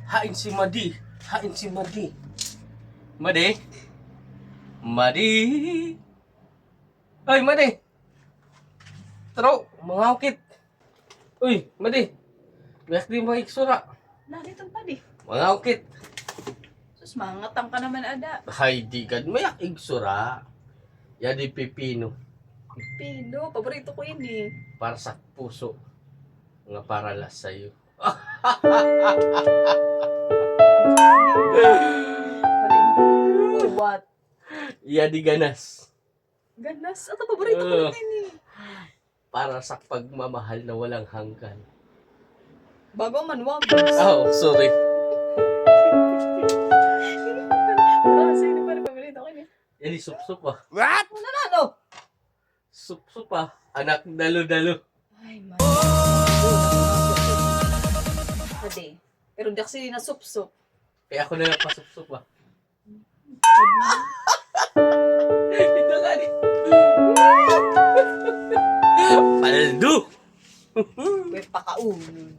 Hain si Madi. Hain si Madi. Madi? Madi? Ay, Madi! Taro, mga ukit. Uy, Madi. Biyak di mga iksura. Narito pa di. Mga ukit. Sus, mangatang ka naman ada. Hay, di ka. Mayak iksura. Yadi pipino. Pino, paborito ko yun eh. Para sa puso. Nga para las sa'yo. Oh, what? Yadi ganas. Ganas. Ito, paborito ko yun eh. Para sa pagmamahal na walang hanggan. Bago man, wag. Oh, sorry. Pero sino pa rin paborito ko yun eh. Yadi sup-sup ah. Ano na, ano? Sup-sup ah. Anak dalo-dalo. Ay, man. Pwede. Pero di kasi na sup-sup. Kaya ako na lang pasup-sup ah. Ito nga di. Paldo! May pakaun.